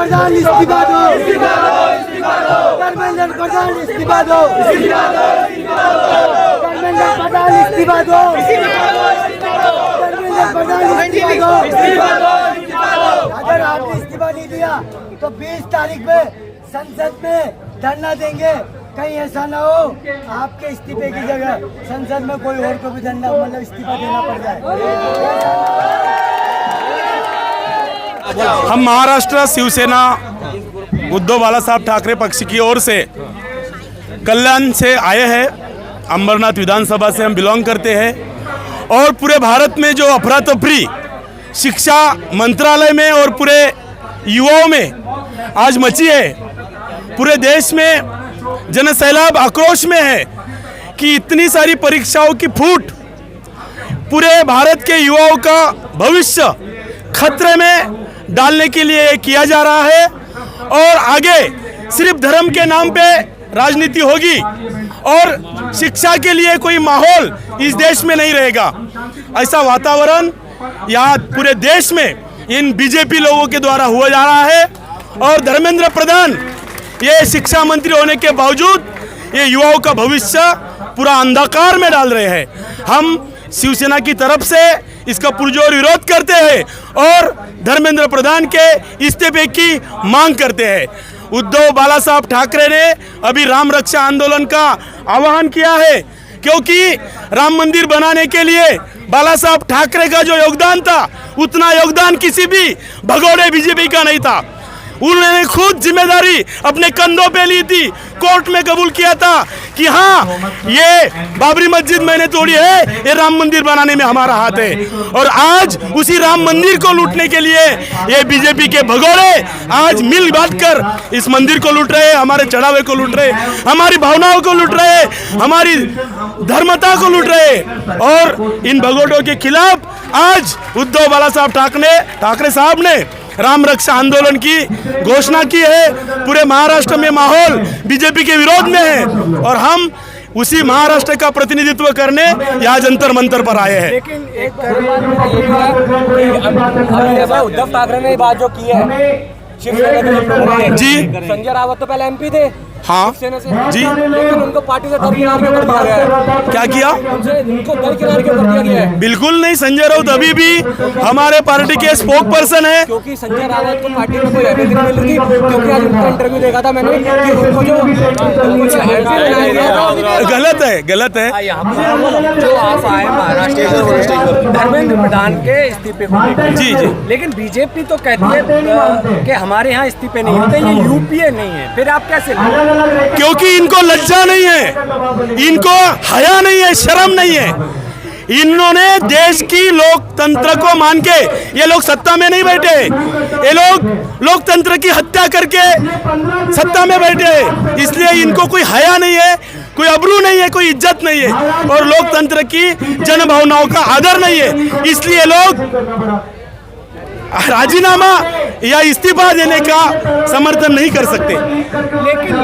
प्रधान इस्तीफा दो, धर्मेंद्र प्रधान इस्तीफा दो, धर्मेंद्र प्रधान इस्तीफा दो, धर्मेंद्र प्रधान इस्तीफा दो। अगर आपने इस्तीफा नहीं दिया तो 20 तारीख में संसद में धरना देंगे। कहीं ऐसा ना हो आपके इस्तीफे की जगह संसद में कोई और को भी धरना मतलब इस्तीफा देना पड़ जाए। हम महाराष्ट्र शिवसेना उद्धव बाला साहब ठाकरे पक्ष की ओर से कल्याण से आए हैं। अंबरनाथ विधानसभा से हम बिलोंग करते हैं और पूरे भारत में जो अफरा तफरी शिक्षा मंत्रालय में और पूरे युवाओं में आज मची है, पूरे देश में जनसैलाब आक्रोश में है कि इतनी सारी परीक्षाओं की फूट पूरे भारत के युवाओं का भविष्य खतरे में डालने के लिए किया जा रहा है और आगे सिर्फ धर्म के नाम पे राजनीति होगी और शिक्षा के लिए कोई माहौल इस देश में नहीं रहेगा। ऐसा वातावरण यहाँ पूरे देश में इन बीजेपी लोगों के द्वारा हुआ जा रहा है और धर्मेंद्र प्रधान ये शिक्षा मंत्री होने के बावजूद ये युवाओं का भविष्य पूरा अंधकार में डाल रहे हैं। हम शिवसेना की तरफ से इसका पुरजोर विरोध करते हैं और धर्मेंद्र प्रधान के इस्तीफे की मांग करते हैं। उद्धव बाला साहब ठाकरे ने अभी राम रक्षा आंदोलन का आह्वान किया है क्योंकि राम मंदिर बनाने के लिए बाला साहब ठाकरे का जो योगदान था उतना योगदान किसी भी भगोड़े बीजेपी का नहीं था। उन्होंने खुद जिम्मेदारी अपने कंधों पे ली थी, कोर्ट में कबूल किया था कि हाँ ये बाबरी मस्जिद मैंने तोड़ी है, ये राम मंदिर बनाने में हमारा हाथ है। और आज उसी राम मंदिर को लूटने के लिए ये बीजेपी के भगोड़े आज मिल बांट कर इस मंदिर को लूट रहे हैं, हमारे चढ़ावे को लूट रहे, हमारी भावनाओं को लूट रहे, हमारी धर्मता को लूट रहे। और इन भगोड़ों के खिलाफ आज उद्धव बाला साहब ठाकरे साहब ने राम रक्षा आंदोलन की घोषणा की है। पूरे महाराष्ट्र में माहौल बीजेपी के विरोध में है और हम उसी महाराष्ट्र का प्रतिनिधित्व करने यहाँ जंतर मंतर पर आए हैं। लेकिन एक उद्धव ठाकरे ने बात जो की है शिवसेना जी, संजय रावत तो पहले एमपी थे हाँ शिवसेना से जी, लेकिन उनको पार्टी से दरकिनार क्यों कर दिया गया है? क्या किया? उनको दरकिनार क्यों कर दिया गया है? बिल्कुल नहीं, संजय राउत अभी भी हमारे पार्टी के स्पोक पर्सन है। क्योंकि संजय रावत को पार्टी में कोई अहमियत नहीं मिल रही थी, क्योंकि आज उनका इंटरव्यू देखा था मैंने कि उनको जो गलत है, गलत है। यहाँ पर जो आप आए महाराष्ट्र धर्मेंद्र प्रधान के इस्तीफे को जी जी, लेकिन बीजेपी तो कहती है कि हमारे यहाँ इस्तीफे नहीं होते, ये यूपीए नहीं है, फिर आप कैसे? क्योंकि इनको लज्जा नहीं है, इनको हया नहीं है, शर्म नहीं है। इन्होंने देश की लोकतंत्र को मान के ये लोग सत्ता में नहीं बैठे, ये लोग लोकतंत्र की हत्या करके सत्ता में बैठे, इसलिए इनको कोई हया नहीं है, कोई अबरू नहीं है, कोई इज्जत नहीं है और लोकतंत्र की जन भावनाओं का आदर नहीं है, इसलिए लोग राजीनामा या इस्तीफा देने का समर्थन नहीं कर सकते। लेकिन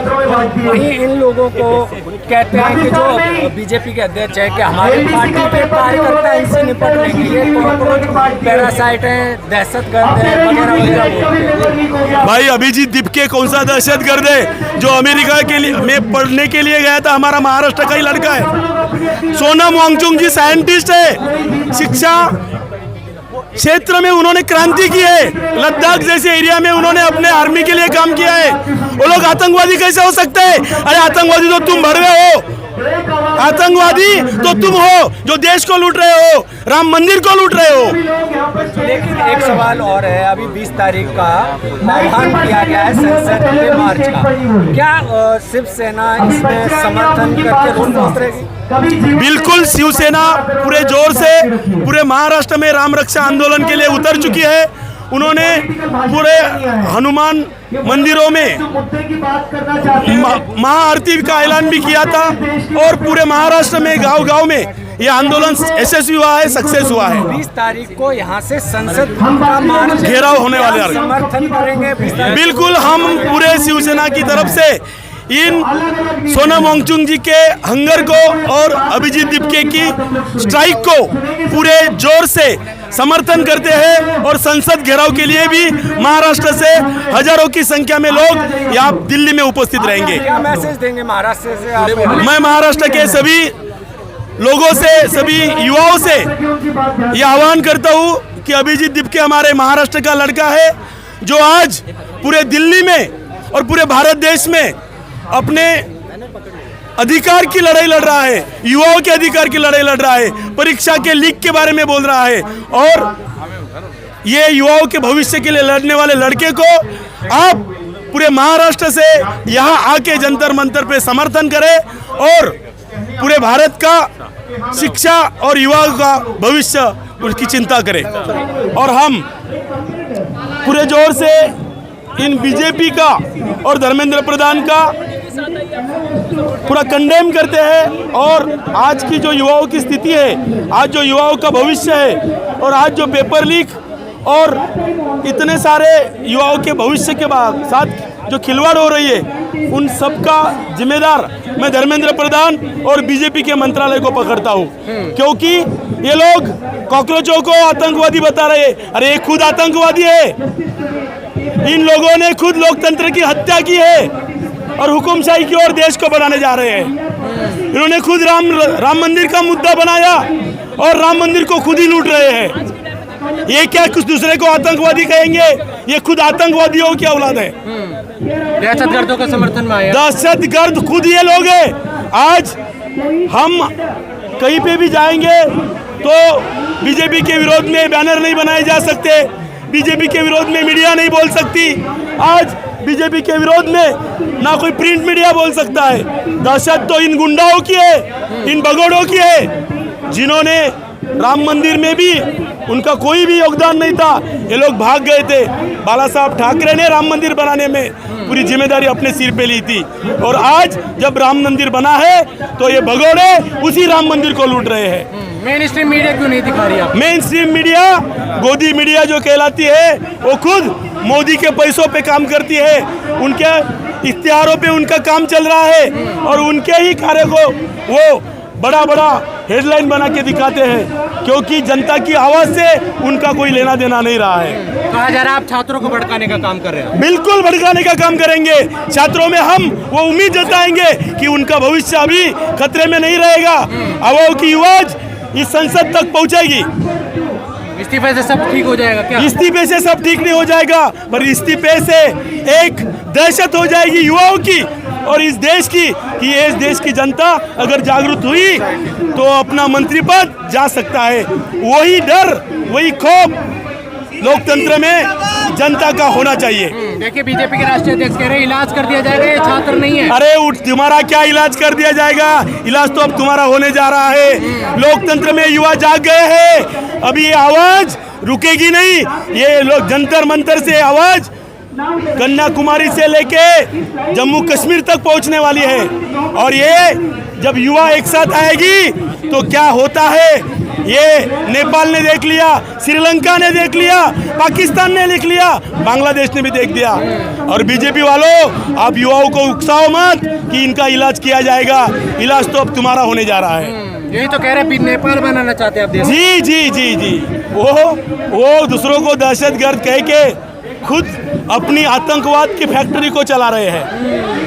वही इन लोगों को कहते हैं कि जो बीजेपी के अध्यक्ष है कि हमारे पार्टी के कार्यकर्ता इनसे निपट लेंगे, ये कॉकरोच पैरासाइट हैं, दहशतगर्द है वगैरह। भाई अभिजीत दीपके कौन सा दहशतगर्द है जो अमेरिका के लिए में पढ़ने के लिए गया था? हमारा महाराष्ट्र का ही लड़का है। सोनम वांगचुक जी साइंटिस्ट है, शिक्षा क्षेत्र में उन्होंने क्रांति की है, लद्दाख जैसे एरिया में उन्होंने अपने आर्मी के लिए काम किया है। वो लोग आतंकवादी कैसे हो सकते हैं? अरे आतंकवादी तो तुम भर रहे हो, आतंकवादी तो तुम हो जो देश को लूट रहे हो, राम मंदिर को लूट रहे हो। लेकिन एक सवाल और है, अभी 20 तारीख का आह्वान किया गया है संसद के मार्च का, क्या शिवसेना इसमें समर्थन करके रोक करेगी? बिल्कुल, शिवसेना पूरे जोर से पूरे महाराष्ट्र में राम रक्षा आंदोलन के लिए उतर चुकी है। उन्होंने पूरे हनुमान मंदिरों में महाआरती का ऐलान भी किया था और पूरे महाराष्ट्र में गांव-गांव में ये आंदोलन यशस्वी हुआ है, सक्सेस हुआ है। 20 तारीख को यहाँ से संसद का मार्च घेराव होने वाले हैं। समर्थन करेंगे? बिल्कुल, हम पूरे शिवसेना की तरफ से इन सोनम वांगचुक जी के हंगर को और अभिजीत दीपके की स्ट्राइक को पूरे जोर से समर्थन करते हैं और संसद घेराव के लिए भी महाराष्ट्र से हजारों की संख्या में लोग यहाँ दिल्ली में उपस्थित रहेंगे। क्या मैसेज देंगे महाराष्ट्र से आप? मैं महाराष्ट्र के सभी लोगों से, सभी युवाओं से ये आह्वान करता हूँ कि अभिजीत दीपके हमारे महाराष्ट्र का लड़का है जो आज पूरे दिल्ली में और पूरे भारत देश में अपने अधिकार की लड़ाई लड़ रहा है, युवाओं के अधिकार की लड़ाई लड़ रहा है, परीक्षा के लीक के बारे में बोल रहा है। और ये युवाओं के भविष्य के लिए लड़ने वाले लड़के को आप पूरे महाराष्ट्र से यहाँ आके जंतर मंतर पे समर्थन करें और पूरे भारत का शिक्षा और युवाओं का भविष्य उसकी चिंता करें। और हम पूरे जोर से इन बीजेपी का और धर्मेंद्र प्रधान का पूरा कंडेम करते हैं। और आज की जो युवाओं की स्थिति है, आज जो युवाओं का भविष्य है और आज जो पेपर लीक और इतने सारे युवाओं के भविष्य के साथ जो खिलवाड़ हो रही है, उन सब का जिम्मेदार मैं धर्मेंद्र प्रधान और बीजेपी के मंत्रालय को पकड़ता हूँ, क्योंकि ये लोग कॉकरोचों को आतंकवादी बता रहे हैं। अरे ये खुद आतंकवादी है, इन लोगों ने खुद लोकतंत्र की हत्या की है और हुकुमशाही की ओर देश को बनाने जा रहे हैं। इन्होंने खुद राम मंदिर का मुद्दा बनाया और राम मंदिर को खुद ही लूट रहे हैं। ये क्या कुछ दूसरे को आतंकवादी कहेंगे? ये खुद आतंकवादियों की औलाद है। दहशतगर्दों का समर्थन में आया, दहशतगर्द खुद ये लोग हैं। आज हम कहीं पे भी जाएंगे तो बीजेपी के विरोध में बैनर नहीं बनाए जा सकते, बीजेपी के विरोध में मीडिया नहीं बोल सकती। आज बीजेपी के विरोध में ना कोई प्रिंट मीडिया बोल सकता है। दहशत तो इन गुंडाओं की है, इन भगोड़ों की है, जिन्होंने राम मंदिर में भी उनका कोई भी योगदान नहीं था। ये लोग भाग गए थे। बाला साहब ठाकरे ने राम मंदिर बनाने में पूरी जिम्मेदारी अपने सिर पे ली थी और आज जब राम मंदिर बना है तो ये भगोड़े उसी राम मंदिर को लूट रहे हैं। मेन स्ट्रीम मीडिया क्यों नहीं दिखा रही आप? मेन स्ट्रीम मीडिया, गोदी मीडिया जो कहलाती है, वो खुद मोदी के पैसों पे काम करती है, उनके इश्तिहारों पे उनका काम चल रहा है और उनके ही कार्य को वो बड़ा बड़ा हेडलाइन बना के दिखाते हैं, क्योंकि जनता की आवाज़ से उनका कोई लेना देना नहीं रहा है। कहा जा रहा है आप छात्रों को भड़काने का काम कर रहे हैं। बिल्कुल भड़काने का काम करेंगे। छात्रों में हम वो उम्मीद जताएंगे कि उनका भविष्य अभी खतरे में नहीं रहेगा। आवाज़ की आवाज़ इस संसद तक पहुंचेगी। इस्तीफे से सब ठीक हो जाएगा क्या? इस्तीफे से सब ठीक नहीं हो जाएगा, पर इस्तीफे से एक दहशत हो जाएगी युवाओं की और इस देश की, कि इस देश की जनता अगर जागरूक हुई तो अपना मंत्री पद जा सकता है। वही डर, वही खौफ लोकतंत्र में जनता का होना चाहिए। देखिए, बीजेपी के राष्ट्रीय अध्यक्ष कह रहे हैं इलाज कर दिया जाएगा, ये छात्र नहीं है। अरे तुम्हारा क्या इलाज कर दिया जाएगा? इलाज तो अब तुम्हारा होने जा रहा है। लोकतंत्र में युवा जाग गए हैं, अभी ये आवाज रुकेगी नहीं। ये लोग जंतर मंतर से आवाज कन्याकुमारी से लेके जम्मू कश्मीर तक पहुंचने वाली है और ये जब युवा एक साथ आएगी तो क्या होता है ये नेपाल ने देख लिया, श्रीलंका ने देख लिया, पाकिस्तान ने देख लिया, बांग्लादेश ने भी देख दिया। और बीजेपी वालों, आप युवाओं को उकसाओ मत कि इनका इलाज किया जाएगा। इलाज तो अब तुम्हारा होने जा रहा है। यही तो कह रहे हैं नेपाल बनाना चाहते हैं आप देश। जी जी जी जी, वो दूसरों को दहशतगर्द कह के खुद अपनी आतंकवाद की फैक्ट्री को चला रहे हैं।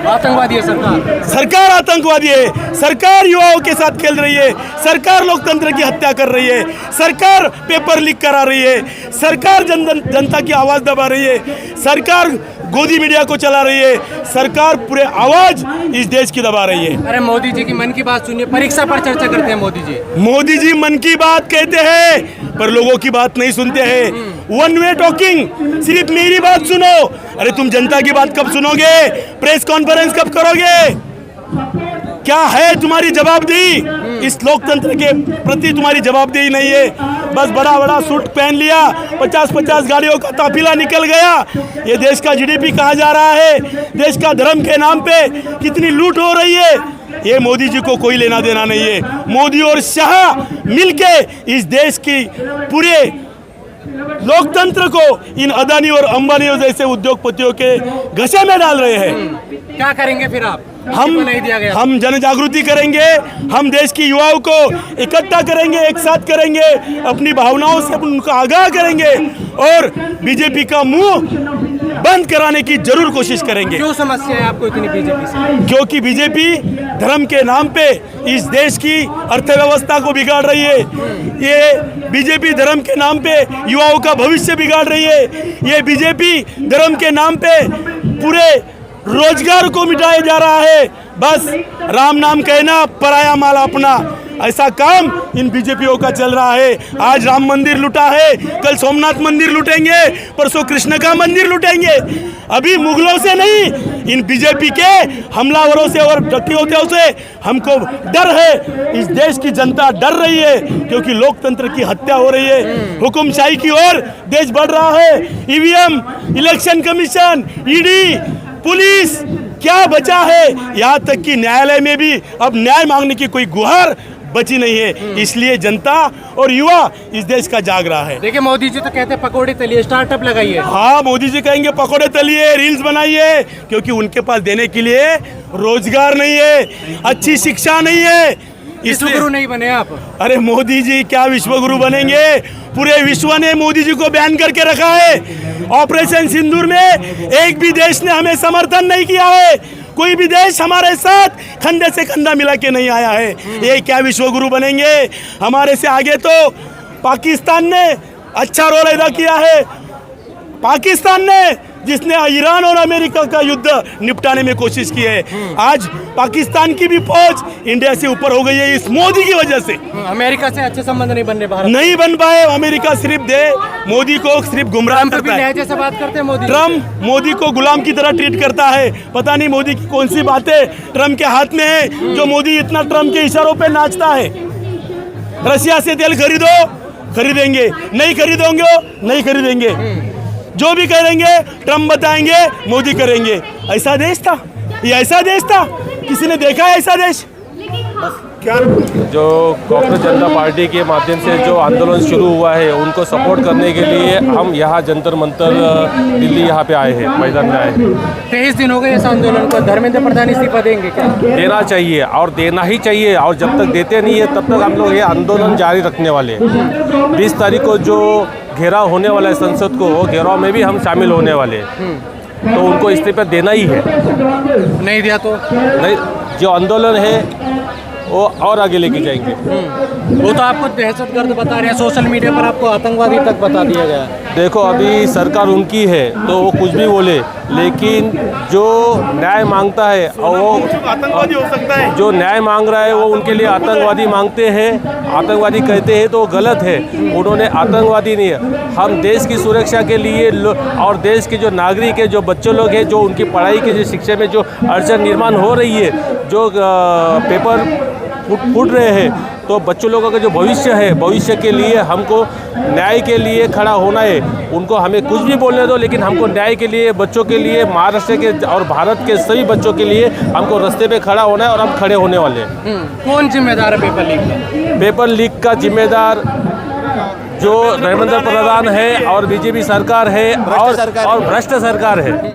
आतंकवादी है सरकार, सरकार आतंकवादी है, सरकार युवाओं के साथ खेल रही है, सरकार लोकतंत्र की हत्या कर रही है, सरकार पेपर लीक करा रही है, सरकार जनता की आवाज़ दबा रही है, सरकार गोदी मीडिया को चला रही है, सरकार पूरे आवाज़ इस देश की दबा रही है। अरे मोदी जी की मन की बात सुनिए, परीक्षा पर चर्चा करते हैं मोदी जी। मोदी जी मन की बात कहते हैं पर लोगों की बात नहीं सुनते हैं। वन वे टॉकिंग, सिर्फ मेरी बात सुनो। अरे तुम जनता की बात कब सुनोगे? प्रेस कॉन्फ्रेंस कब करोगे? क्या है तुम्हारी जवाबदेही? इस लोकतंत्र के प्रति तुम्हारी जवाबदेही नहीं है। बस बड़ा बड़ा सूट पहन लिया, 50-50 गाड़ियों का काफिला निकल गया। ये देश का जीडीपी कहा जा रहा है, देश का धर्म के नाम पे कितनी लूट हो रही है, ये मोदी जी को कोई लेना देना नहीं है। मोदी और शाह मिलके इस देश की पूरे लोकतंत्र को इन अदानी और अंबानी जैसे उद्योगपतियों के घसे में डाल रहे हैं। क्या करेंगे फिर आप? हम नहीं दिया गया। हम जन जागृति करेंगे, हम देश की युवाओं को इकट्ठा करेंगे, एक साथ करेंगे, अपनी भावनाओं से उनको आगाह करेंगे और बीजेपी का मुंह बंद कराने की जरूर कोशिश करेंगे। क्यों समस्या है आपको इतनी बीजेपी से? क्योंकि बीजेपी धर्म के नाम पे इस देश की अर्थव्यवस्था को बिगाड़ रही है। ये बीजेपी धर्म के नाम पे युवाओं का भविष्य बिगाड़ रही है। ये बीजेपी धर्म के नाम पे पूरे रोजगार को मिटाया जा रहा है। बस राम नाम कहना, पराया माल अपना, ऐसा काम इन बीजेपीओ का चल रहा है। आज राम मंदिर लूटा है, कल सोमनाथ मंदिर लूटेंगे, परसों कृष्ण का मंदिर लूटेंगे। अभी मुगलों से नहीं, इन बीजेपी के हमलावरों से और डकैतों से हमको डर है। इस देश की जनता डर रही है क्योंकि लोकतंत्र की हत्या हो रही है। हुकुमशाही की ओर देश बढ़ रहा है। EVM, election commission, ED, police, क्या बचा है? यहाँ तक कि न्यायालय में भी अब न्याय मांगने की कोई गुहार बची नहीं है। इसलिए जनता और युवा इस देश का जाग रहा है। देखिए, मोदी जी तो कहते हैं पकौड़े तलिए, स्टार्टअप लगाइए। हाँ, मोदी जी कहेंगे पकौड़े तलिए, रील्स बनाइए, क्योंकि उनके पास देने के लिए रोजगार नहीं है, अच्छी शिक्षा नहीं है। विश्वगुरु नहीं बने आप? अरे मोदी जी क्या विश्वगुरु बनेंगे? पूरे विश्व ने मोदी जी को बैन करके रखा है। ऑपरेशन सिंदूर में एक भी देश ने हमें समर्थन नहीं किया है। कोई भी देश हमारे साथ कंधे से कंधा मिला के नहीं आया है। ये क्या विश्वगुरु बनेंगे? हमारे से आगे तो पाकिस्तान ने अच्छा रोल अदा किया है। पाकिस्तान ने, जिसने ईरान और अमेरिका का युद्ध निपटाने में कोशिश की है, आज पाकिस्तान की भी फौज इंडिया से ऊपर हो गई है इस मोदी की वजह से। अमेरिका से अच्छे संबंध नहीं बनने भारत नहीं बन पाए। अमेरिका सिर्फ मोदी को सिर्फ गुमराह करता है। जैसे बात करते हैं मोदी। ट्रम्प मोदी को गुलाम की तरह ट्रीट करता है। पता नहीं मोदी की कौन सी बातें ट्रम्प के हाथ में है जो मोदी इतना ट्रम्प के इशारों पे नाचता है। रशिया से तेल खरीदो, खरीदेंगे, नहीं खरीदोगे, नहीं खरीदेंगे। जो भी करेंगे ट्रम्प बताएंगे, मोदी करेंगे। ऐसा देश था? ये ऐसा देश था? किसी ने देखा है ऐसा देश? क्या जो कांग्रेस जनता पार्टी के माध्यम से जो आंदोलन शुरू हुआ है, उनको सपोर्ट करने के लिए हम यहाँ जंतर मंतर दिल्ली यहाँ पे आए हैं, मैदान में आए हैं। 23 दिन हो गए इस आंदोलन को। धर्मेंद्र प्रधान इस्तीफा देंगे क्या? देना चाहिए और देना ही चाहिए, और जब तक देते नहीं है तब तक हम लोग ये आंदोलन जारी रखने वाले हैं। 20 तारीख को जो घेराव होने वाला है संसद को, वो घेराव में भी हम शामिल होने वाले हैं। तो उनको इस्तीफा देना ही है। नहीं दिया तो नहीं, जो आंदोलन है वो और आगे लेके जाएंगे। वो तो आपको दहशतगर्द बता रहे हैं, सोशल मीडिया पर आपको आतंकवादी तक बता दिया गया। देखो, अभी सरकार उनकी है तो वो कुछ भी बोले, लेकिन जो न्याय मांगता है और वो आतंकवादी हो सकता है। जो न्याय मांग रहा है वो उनके लिए आतंकवादी मांगते हैं, आतंकवादी कहते हैं तो वो गलत है। उन्होंने आतंकवादी नहीं है। हम देश की सुरक्षा के लिए और देश के जो नागरिक है, जो बच्चे लोग हैं, जो उनकी पढ़ाई के जो शिक्षा में जो अड़चन निर्माण हो रही है, जो पेपर फूट रहे हैं, तो बच्चों लोगों का जो भविष्य है, भविष्य के लिए हमको न्याय के लिए खड़ा होना है। उनको हमें कुछ भी बोलने दो, लेकिन हमको न्याय के लिए, बच्चों के लिए, महाराष्ट्र के और भारत के सभी बच्चों के लिए हमको रास्ते पे खड़ा होना है और हम खड़े होने वाले हैं। कौन जिम्मेदार है पेपर लीक का? पेपर लीक का जिम्मेदार जो धर्मेंद्र प्रधान है और बीजेपी सरकार है और भ्रष्ट सरकार है।